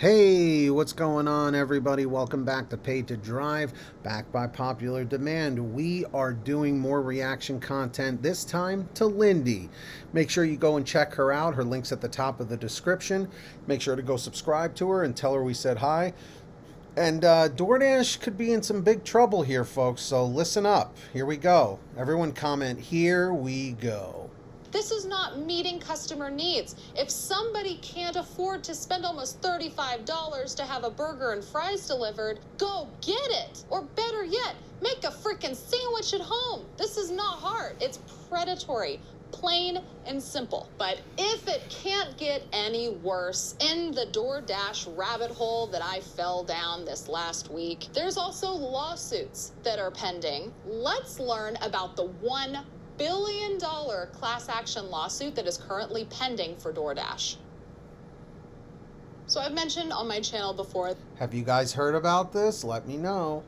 Hey, what's going on, everybody? Welcome back to Paid to Drive, back by popular demand. We are doing more reaction content, this time to Lindey. Make sure you go and check her out. Her link's at the top of the description. Make sure to go subscribe to her and tell her we said hi. And DoorDash could be in some big trouble here, folks, so listen up. Here we go. Everyone comment, here we go. This is not meeting customer needs. If somebody can't afford to spend almost $35 to have a burger and fries delivered, go get it. Or better yet, make a freaking sandwich at home. This is not hard. It's predatory. Plain and simple. But if it can't get any worse, in the DoorDash rabbit hole that I fell down this last week, there's also lawsuits that are pending. Let's learn about the $1 billion class action lawsuit that is currently pending for DoorDash. So I've mentioned on my channel before. Have you guys heard about this? Let me know.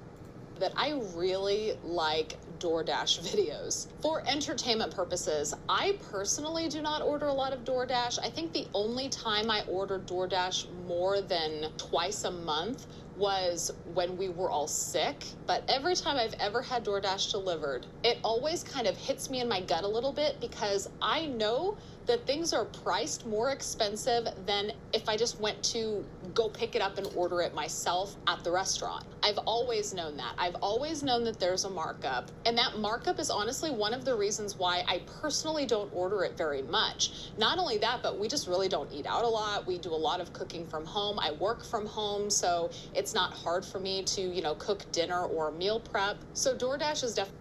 That I really like DoorDash videos. For entertainment purposes, I personally do not order a lot of DoorDash. I think the only time I ordered DoorDash more than twice a month was when we were all sick. But every time I've ever had DoorDash delivered, it always kind of hits me in my gut a little bit because I know that things are priced more expensive than if I just went to go pick it up and order it myself at the restaurant. I've always known that. I've always known that there's a markup. And that markup is honestly one of the reasons why I personally don't order it very much. Not only that, but we just really don't eat out a lot. We do a lot of cooking from home. I work from home, so it's not hard for me to, cook dinner or meal prep. So DoorDash is definitely.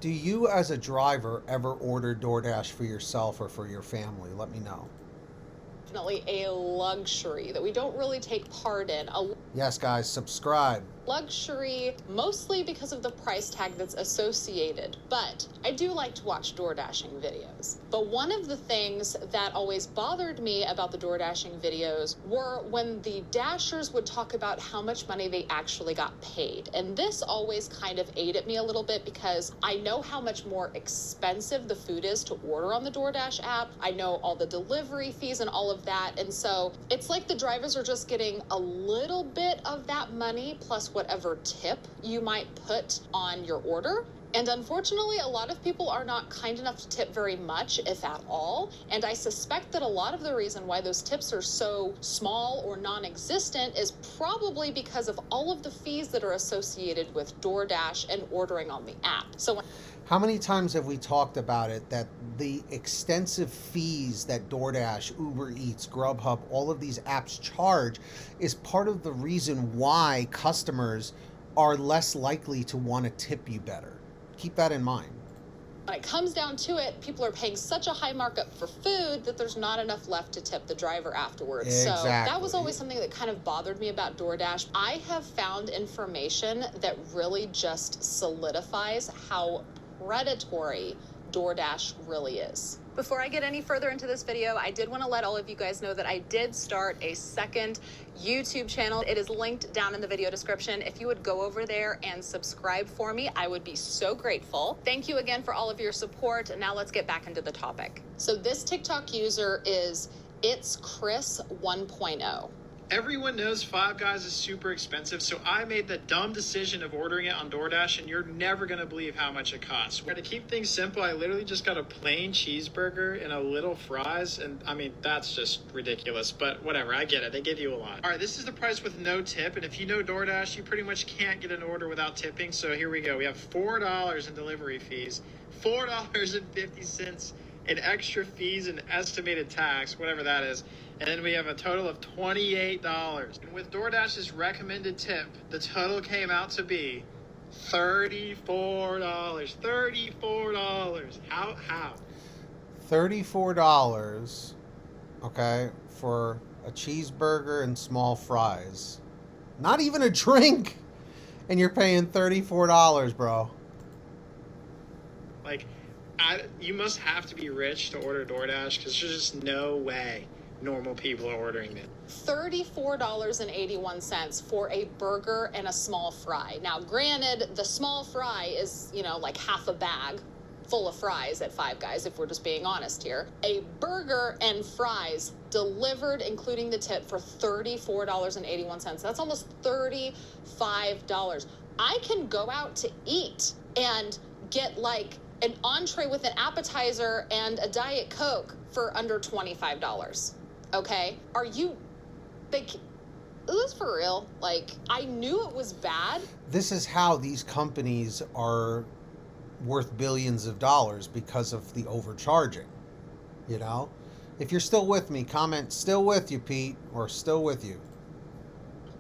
Do you, as a driver, ever order DoorDash for yourself or for your family? Let me know. Definitely a luxury that we don't really take part in. Yes, guys, subscribe. Luxury, mostly because of the price tag that's associated, but I do like to watch DoorDashing videos. But one of the things that always bothered me about the DoorDashing videos were when the dashers would talk about how much money they actually got paid. And this always kind of ate at me a little bit because I know how much more expensive the food is to order on the DoorDash app. I know all the delivery fees and all of that. And so it's like the drivers are just getting a little bit of that money plus whatever tip you might put on your order. And unfortunately, a lot of people are not kind enough to tip very much, if at all. And I suspect that a lot of the reason why those tips are so small or non-existent is probably because of all of the fees that are associated with DoorDash and ordering on the app. So how many times have we talked about it, that the extensive fees that DoorDash, Uber Eats, GrubHub, all of these apps charge is part of the reason why customers are less likely to want to tip you better. Keep that in mind. When it comes down to it, people are paying such a high markup for food that there's not enough left to tip the driver afterwards. Exactly. So that was always something that kind of bothered me about DoorDash. I have found information that really just solidifies how predatory DoorDash really is. Before I get any further into this video, I did want to let all of you guys know that I did start a second YouTube channel. It is linked down in the video description. If you would go over there and subscribe for me, I would be so grateful. Thank you again for all of your support. And now let's get back into the topic. So this TikTok user is It's Chris 1.0. Everyone knows Five Guys is super expensive, so I made the dumb decision of ordering it on DoorDash, and you're never going to believe how much it costs. To keep things simple, I literally just got a plain cheeseburger and a little fries, and I mean, that's just ridiculous, but whatever, I get it. They give you a lot. All right, this is the price with no tip, and if you know DoorDash, you pretty much can't get an order without tipping, so here we go. We have $4 in delivery fees, $4.50 in extra fees and estimated tax, whatever that is. And then we have a total of $28. And with DoorDash's recommended tip, the total came out to be $34. $34. How? $34, okay, for a cheeseburger and small fries. Not even a drink. And you're paying $34, bro. Like, you must have to be rich to order DoorDash because there's just no way normal people are ordering it. $34.81 for a burger and a small fry. Now, granted, the small fry is, like half a bag. full of fries at Five Guys, if we're just being honest here. A burger and fries delivered, including the tip, for $34.81. That's almost $35. I can go out to eat and get like an entree with an appetizer and a Diet Coke for under $25. Okay? Are you, like, is this for real? Like, I knew it was bad. This is how these companies are worth billions of dollars, because of the overcharging. You know? If you're still with me, comment "still with you, Pete," or "still with you."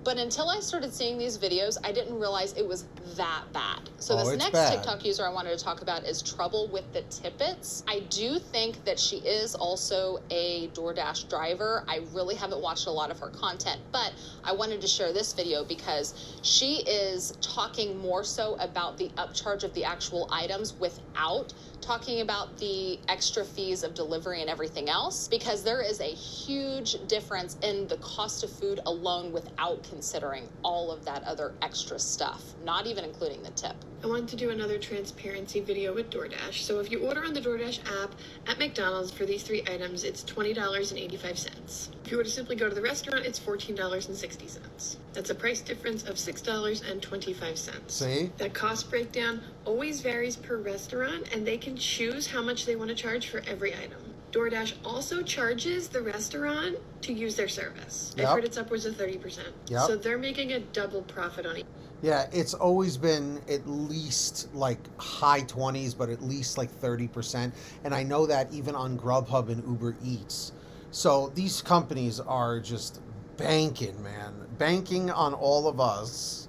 But until I started seeing these videos, I didn't realize it was that bad. So Oh, this it's next bad. TikTok user I wanted to talk about is Trouble with the Tippets. I do think that she is also a DoorDash driver. I really haven't watched a lot of her content, but I wanted to share this video because she is talking more so about the upcharge of the actual items without talking about the extra fees of delivery and everything else, because there is a huge difference in the cost of food alone without considering all of that other extra stuff, not even including the tip. I wanted to do another transparency video with DoorDash. So if you order on the DoorDash app at McDonald's for these 3 items, it's $20.85. If you were to simply go to the restaurant, it's $14.60. That's a price difference of $6.25. See? That cost breakdown always varies per restaurant, and they can choose how much they want to charge for every item. DoorDash also charges the restaurant to use their service. Yep. I've heard it's upwards of 30%. Yep. So they're making a double profit on it. Yeah, it's always been at least like high 20s, but at least like 30%. And I know that even on GrubHub and Uber Eats. So these companies are just banking, man. Banking on all of us.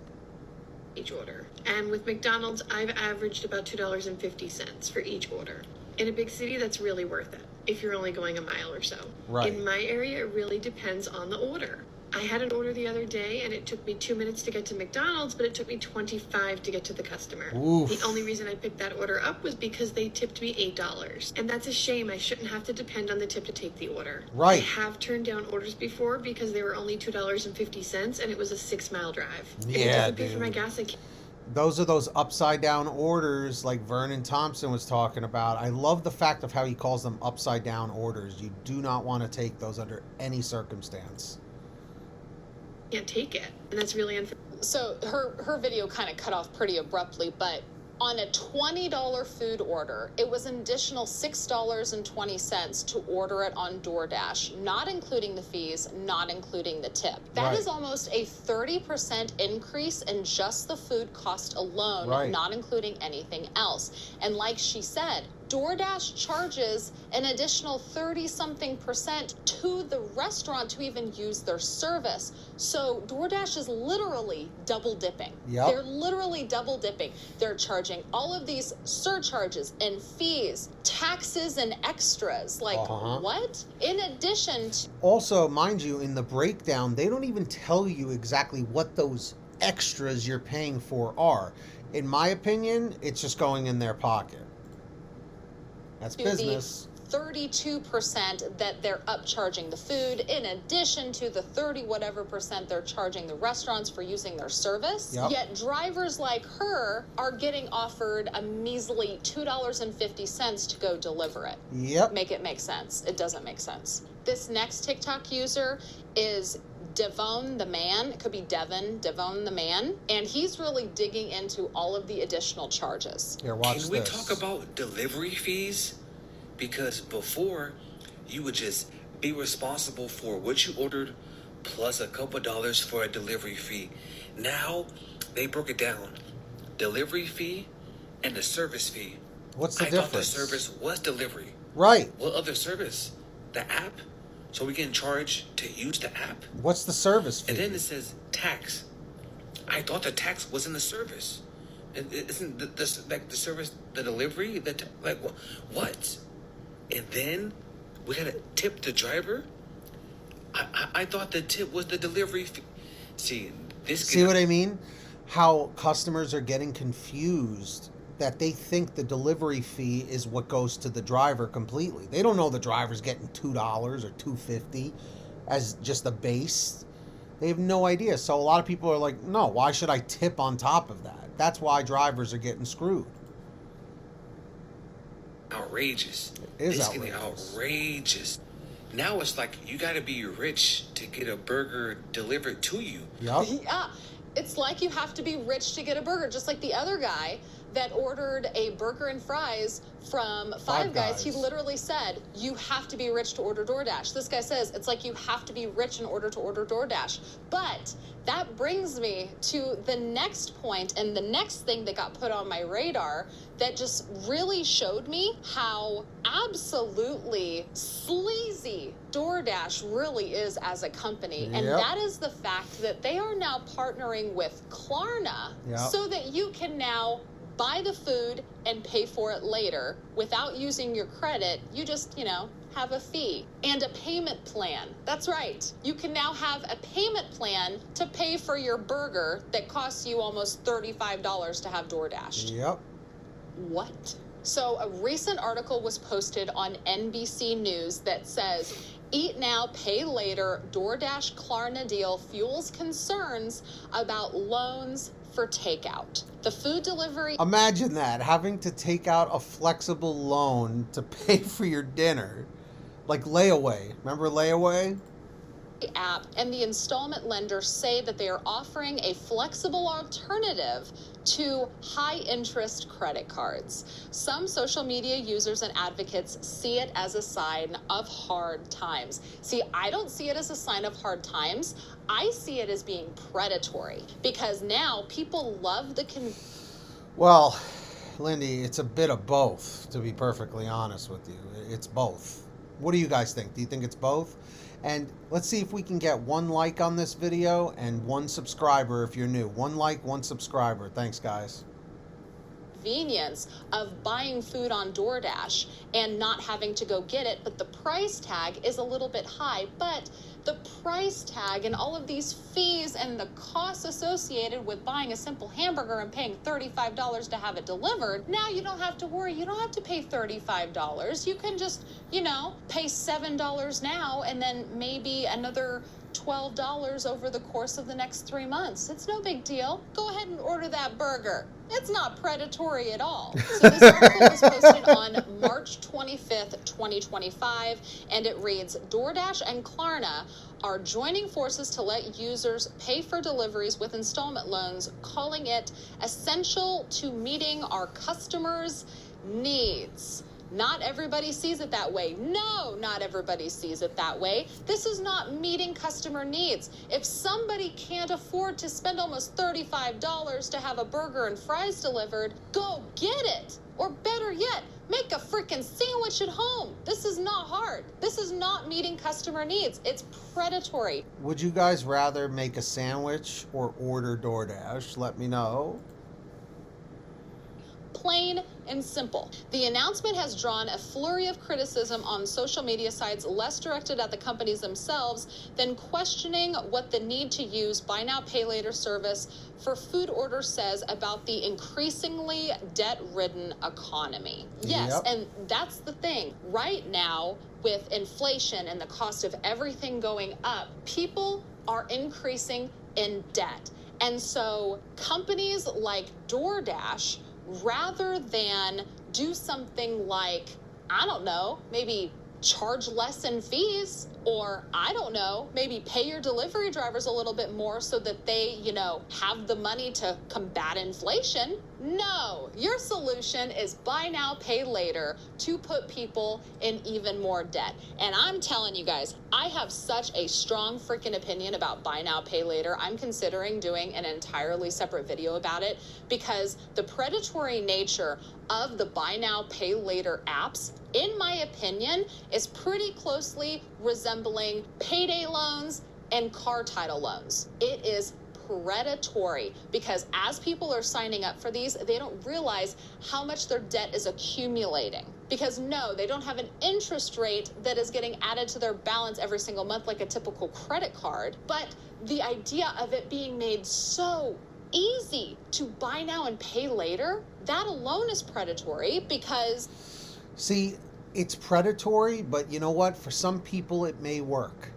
Each order. And with McDonald's, I've averaged about $2.50 for each order. In a big city, that's really worth it if you're only going a mile or so. Right. In my area, it really depends on the order. I had an order the other day, and it took me 2 minutes to get to McDonald's, but it took me 25 to get to the customer. Oof. The only reason I picked that order up was because they tipped me $8. And that's a shame. I shouldn't have to depend on the tip to take the order. Right. I have turned down orders before because they were only $2.50, and it was a 6-mile drive. If it Yeah, doesn't pay for my dude. gas, I can't. Those are those upside down orders like Vernon Thompson was talking about. I love the fact of how he calls them upside down orders. You do not want to take those under any circumstance. Can't take it, and that's really unfair. So her video kind of cut off pretty abruptly, but on a $20 food order, it was an additional $6.20 to order it on DoorDash, not including the fees, not including the tip. That Right. is almost a 30% increase in just the food cost alone, Right. not including anything else. And like she said, DoorDash charges an additional 30-something% to the restaurant to even use their service. So DoorDash is literally double dipping. Yep. They're literally double dipping. They're charging all of these surcharges and fees, taxes and extras. Like, what? In addition to Also, mind you, in the breakdown, they don't even tell you exactly what those extras you're paying for are. In my opinion, it's just going in their pocket. That's business. the 32% that they're upcharging the food, in addition to the 30 whatever percent they're charging the restaurants for using their service. Yep. Yet drivers like her are getting offered a measly $2.50 to go deliver it. Yep. Make it make sense. It doesn't make sense. This next TikTok user is Devon the Man. It could be Devon the Man. And he's really digging into all of the additional charges. Here, watch Can we this. talk about delivery fees? Because before, you would just be responsible for what you ordered plus a couple dollars for a delivery fee. Now, they broke it down. Delivery fee and the service fee. What's the I difference? thought the service was delivery. Right. What other service? The app? So we can charge to use the app? What's the service fee? And then it says tax. I thought the tax was in the service. Isn't like the service, the delivery, what? And then we gotta tip the driver. I thought the tip was the delivery fee. See what I mean? How customers are getting confused that they think the delivery fee is what goes to the driver completely. They don't know the driver's getting $2 or $2.50 as just a base. They have no idea. So a lot of people are like, no, why should I tip on top of that? That's why drivers are getting screwed. outrageous. It is It's outrageous. getting outrageous. Now it's like you got to be rich to get a burger delivered to you. Yep. Yeah, it's like you have to be rich to get a burger, just like the other guy that ordered a burger and fries from Five Guys. He literally said, you have to be rich to order DoorDash. This guy says, it's like you have to be rich in order to order DoorDash. But that brings me to the next point and the next thing that got put on my radar that just really showed me how absolutely sleazy DoorDash really is as a company. And that is the fact that they are now partnering with Klarna so that you can now buy the food and pay for it later without using your credit. You just, have a fee and a payment plan. That's right. You can now have a payment plan to pay for your burger that costs you almost $35 to have DoorDash. Yep. What? So a recent article was posted on NBC News that says, Eat Now, Pay Later, DoorDash Klarna deal fuels concerns about loans for takeout. The food delivery... Imagine that, having to take out a flexible loan to pay for your dinner. Like layaway. Remember layaway? App and the installment lender say that they are offering a flexible alternative to high-interest credit cards. Some social media users and advocates see it as a sign of hard times. See, I don't see it as a sign of hard times. I see it as being predatory because now people love the Well, Lindey, it's a bit of both, to be perfectly honest with you. It's both. What do you guys think? Do you think it's both? And let's see if we can get 1 like on this video and 1 subscriber if you're new. 1 like, 1 subscriber. Thanks, guys. convenience of buying food on DoorDash and not having to go get it, but the price tag is a little bit high. But the price tag and all of these fees and the costs associated with buying a simple hamburger and paying $35 to have it delivered, now you don't have to worry. You don't have to pay $35. You can just, pay $7 now and then maybe another $12 over the course of the next 3 months. It's no big deal. Go ahead and order that burger. It's not predatory at all. So this article was posted on March 25th, 2025, and it reads, DoorDash and Klarna are joining forces to let users pay for deliveries with installment loans, calling it essential to meeting our customers' needs. Not everybody sees it that way. No, not everybody sees it that way. This is not meeting customer needs. If somebody can't afford to spend almost $35 to have a burger and fries delivered, go get it. Or better yet, make a freaking sandwich at home. This is not hard. This is not meeting customer needs. It's predatory. Would you guys rather make a sandwich or order DoorDash? Let me know. Plain and simple. The announcement has drawn a flurry of criticism on social media sites less directed at the companies themselves than questioning what the need to use buy now, pay later service for food orders says about the increasingly debt-ridden economy. Yes, Yep. and that's the thing. Right now, with inflation and the cost of everything going up, people are increasing in debt. And so companies like DoorDash, rather than do something like, I don't know, maybe charge less in fees, or I don't know, maybe pay your delivery drivers a little bit more so that they, have the money to combat inflation. No, your solution is buy now, pay later to put people in even more debt. And I'm telling you guys, I have such a strong freaking opinion about buy now, pay later. I'm considering doing an entirely separate video about it because the predatory nature of the buy now, pay later apps, in my opinion, is pretty closely resembling payday loans and car title loans. It is predatory because as people are signing up for these, they don't realize how much their debt is accumulating. Because no, they don't have an interest rate that is getting added to their balance every single month like a typical credit card. But the idea of it being made so easy to buy now and pay later, that alone is predatory because... See, it's predatory, but you know what? For some people, it may work.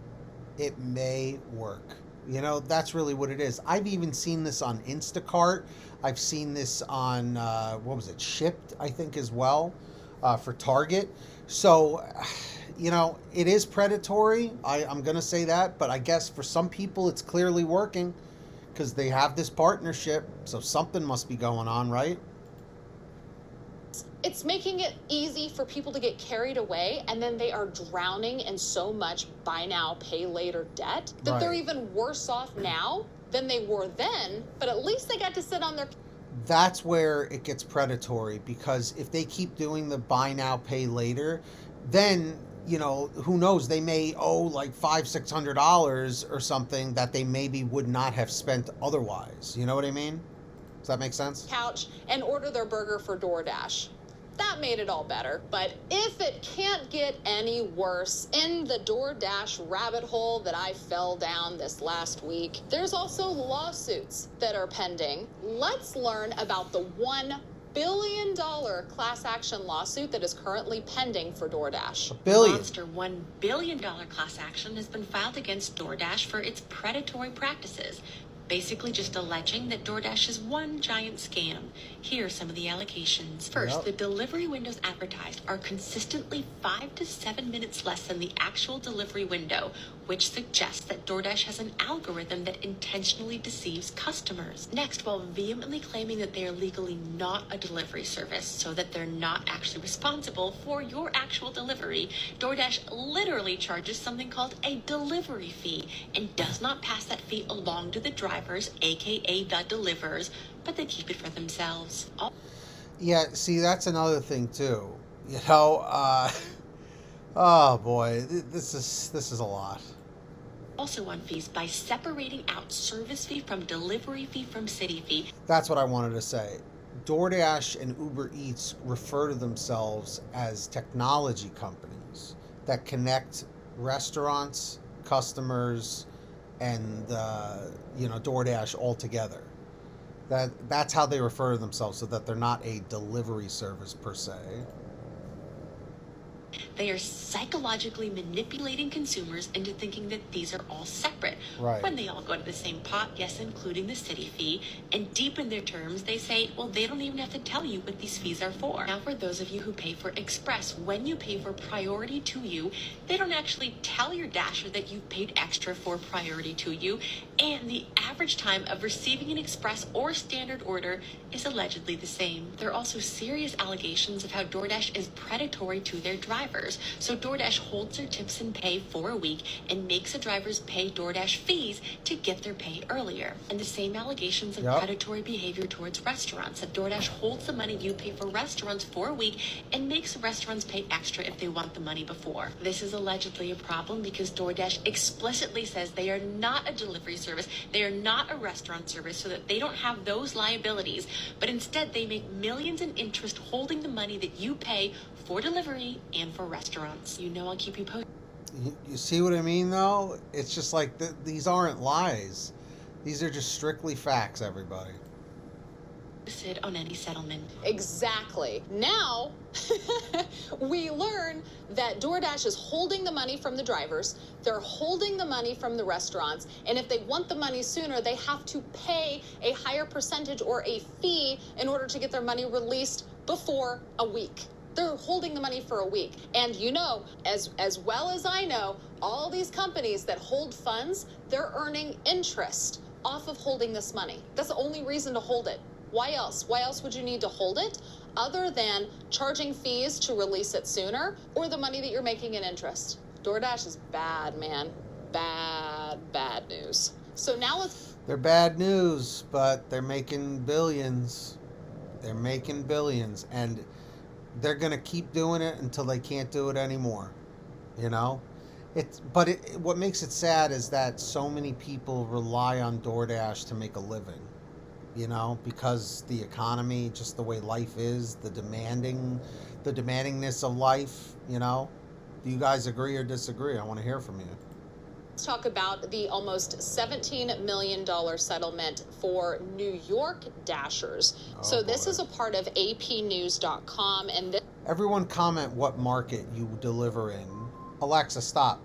It may work. That's really what it is. I've even seen this on Instacart. I've seen this on, Shipped, I think, as well. for Target. So, you know, it is predatory. I'm going to say that, but I guess for some people it's clearly working because they have this partnership. So something must be going on, right? It's making it easy for people to get carried away, and then they are drowning in so much buy now, pay later debt that they're even worse off now than they were then, but at least they got to sit on their... That's where it gets predatory, because if they keep doing the buy now, pay later, then, you know, who knows, they may owe like $500-$600 or something that they maybe would not have spent otherwise. You know what I mean? Does that make sense? Couch and order their burger for DoorDash. That made it all better. But if it can't get any worse, in the DoorDash rabbit hole that I fell down this last week, there's also lawsuits that are pending. Let's learn about the $1 billion class action lawsuit that is currently pending for DoorDash. $1 billion. Monster $1 billion class action has been filed against DoorDash for its predatory practices. Basically just alleging that DoorDash is one giant scam. Here are some of the allegations. First, the delivery windows advertised are consistently 5 to 7 minutes less than the actual delivery window, which suggests that DoorDash has an algorithm that intentionally deceives customers. Next, while vehemently claiming that they are legally not a delivery service, so that they're not actually responsible for your actual delivery, DoorDash literally charges something called a delivery fee and does not pass that fee along to the drivers, aka the deliverers, but they keep it for themselves. Yeah, see, that's another thing too. You know, oh boy, this is a lot. Also on fees by separating out service fee from delivery fee from city fee. That's what I wanted to say. DoorDash and Uber Eats refer to themselves as technology companies that connect restaurants, customers, and you know, DoorDash all together. That's how they refer to themselves, so that they're not a delivery service per se. They are psychologically manipulating consumers into thinking that these are all separate. Right. When they all go to the same pot, yes, including the city fee. And deep in their terms, they say, well, they don't even have to tell you what these fees are for. Now, for those of you who pay for Express, when you pay for priority to you, they don't actually tell your Dasher that you've paid extra for priority to you. And the average time of receiving an Express or standard order is allegedly the same. There are also serious allegations of how DoorDash is predatory to their drivers. So DoorDash holds their tips and pay for a week and makes the drivers pay DoorDash fees to get their pay earlier. And the same allegations of predatory behavior towards restaurants, that DoorDash holds the money you pay for restaurants for a week and makes restaurants pay extra if they want the money before. This is allegedly a problem because DoorDash explicitly says they are not a delivery service, they are not a restaurant service, so that they don't have those liabilities, but instead they make millions in interest holding the money that you pay for delivery and for restaurants. You know, I'll keep you posted. You see what I mean, though? It's just like these aren't lies. These are just strictly facts, everybody. On any settlement. Exactly. Now, we learn that DoorDash is holding the money from the drivers, they're holding the money from the restaurants, and if they want the money sooner, they have to pay a higher percentage or a fee in order to get their money released before a week. They're holding the money for a week. And you know, as well as I know, all these companies that hold funds, they're earning interest off of holding this money. That's the only reason to hold it. Why else? Why else would you need to hold it other than charging fees to release it sooner, or the money that you're making in interest? DoorDash is bad, man. Bad news. So now let's... They're bad news, but they're making billions. They're making billions, and they're going to keep doing it until they can't do it anymore. You know? What makes it sad is that so many people rely on DoorDash to make a living. You know, because the economy, just the way life is, the demandingness of life, you know. Do you guys agree or disagree? I want to hear from you. Let's talk about the almost $17 million settlement for New York Dashers. So this is a part of apnews.com. And everyone comment what market you deliver in. Alexa, stop.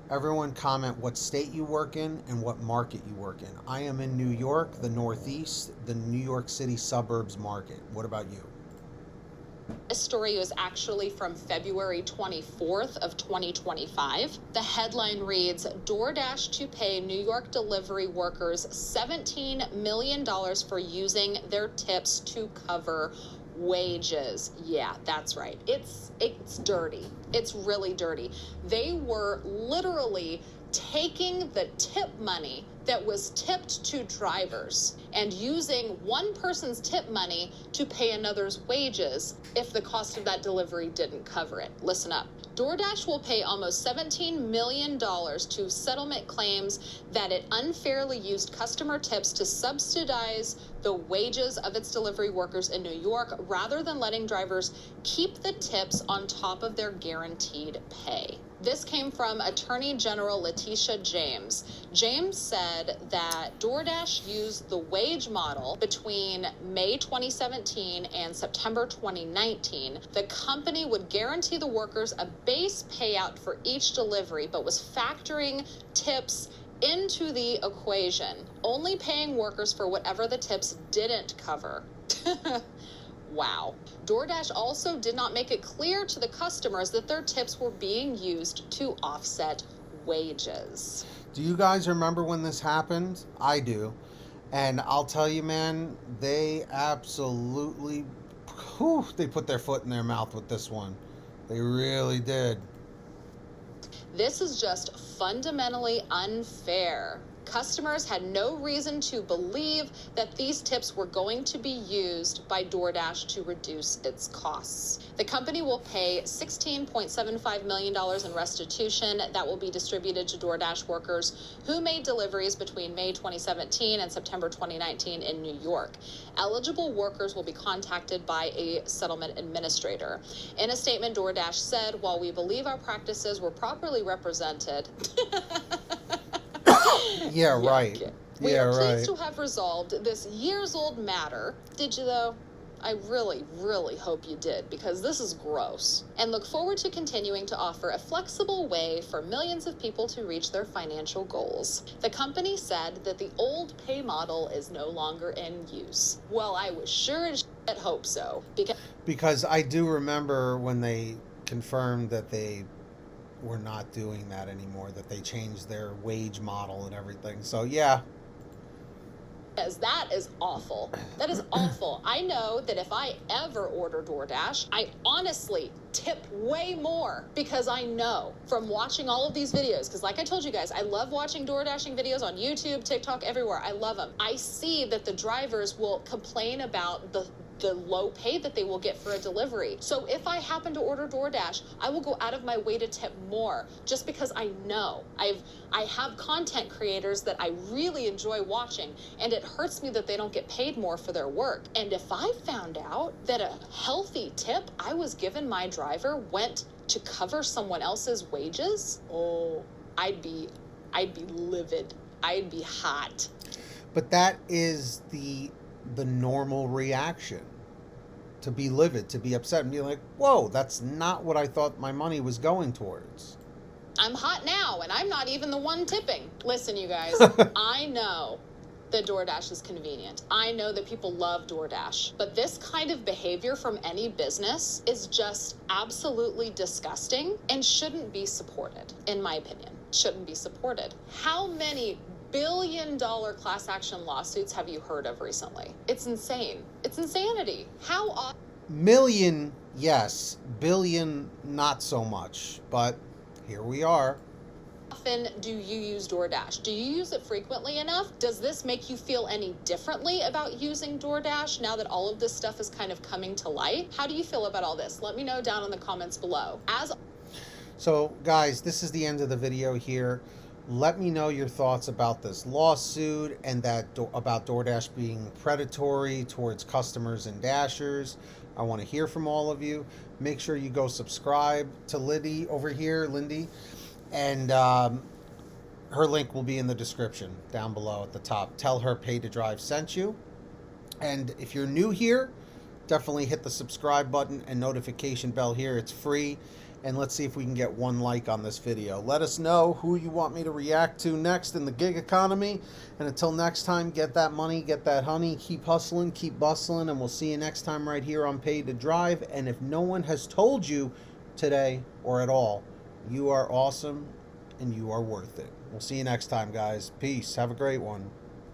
Everyone comment what state you work in and what market you work in. I am in New York, the Northeast, the New York City suburbs market. What about you? This story was actually from February 24th of 2025. The headline reads, DoorDash to pay New York delivery workers $17 million for using their tips to cover wages. Yeah, that's right. It's dirty. It's really dirty. They were literally taking the tip money that was tipped to drivers and using one person's tip money to pay another's wages if the cost of that delivery didn't cover it. Listen up. DoorDash will pay almost $17 million to settlement claims that it unfairly used customer tips to subsidize the wages of its delivery workers in New York rather than letting drivers keep the tips on top of their guaranteed pay. This came from Attorney General Letitia James. James said that DoorDash used the wage model between May 2017 and September 2019. The company would guarantee the workers a base payout for each delivery, but was factoring tips into the equation, only paying workers for whatever the tips didn't cover. Wow. DoorDash also did not make it clear to the customers that their tips were being used to offset wages. Do you guys remember when this happened? I do. And I'll tell you, man, they absolutely, they put their foot in their mouth with this one. They really did. This is just fundamentally unfair. Customers had no reason to believe that these tips were going to be used by DoorDash to reduce its costs. The company will pay $16.75 million in restitution that will be distributed to DoorDash workers who made deliveries between May 2017 and September 2019 in New York. Eligible workers will be contacted by a settlement administrator. In a statement, DoorDash said, while we believe our practices were properly represented, Yeah, right. we Yeah, are right. pleased to have resolved this years-old matter. Did you, though? I really, really hope you did, because this is gross. And look forward to continuing to offer a flexible way for millions of people to reach their financial goals. The company said that the old pay model is no longer in use. Well, I was sure as shit hope so. Because I do remember when they confirmed that they were not doing that anymore, that they changed their wage model and everything. So, yeah. Because that is awful. That is awful. I know that if I ever order DoorDash, I honestly tip way more because I know from watching all of these videos, because like I told you guys, I love watching DoorDashing videos on YouTube, TikTok, everywhere. I love them. I see that the drivers will complain about the low pay that they will get for a delivery. So if I happen to order DoorDash, I will go out of my way to tip more just because I know. I have content creators that I really enjoy watching, and it hurts me that they don't get paid more for their work. And if I found out that a healthy tip I was given my driver went to cover someone else's wages, oh, I'd be livid. I'd be hot. But that is the normal reaction, to be livid, to be upset, and be like, whoa, that's not what I thought my money was going towards. I'm hot now, and I'm not even the one tipping. Listen, you guys, I know that DoorDash is convenient. I know that people love DoorDash, but this kind of behavior from any business is just absolutely disgusting and shouldn't be supported, in my opinion. Shouldn't be supported. How many billion-dollar class action lawsuits have you heard of recently? It's insane. It's insanity. How often? Million, yes. Billion, not so much. But here we are. Often do you use DoorDash? Do you use it frequently enough? Does this make you feel any differently about using DoorDash now that all of this stuff is kind of coming to light? How do you feel about all this? Let me know down in the comments below. So, guys, this is the end of the video here. Let me know your thoughts about this lawsuit and about DoorDash being predatory towards customers and dashers. I want to hear from all of you. Make sure you go subscribe to Lindey over here, Lindey. And her link will be in the description down below at the top. Tell her Pay to Drive sent you. And if you're new here, definitely hit the subscribe button and notification bell here. It's free. and let's see if we can get 1 like on this video. Let us know who you want me to react to next in the gig economy. And until next time, get that money, get that honey, keep hustling, keep bustling, and we'll see you next time right here on Paid to Drive. And if no one has told you today or at all, you are awesome and you are worth it. We'll see you next time, guys. Peace. Have a great one.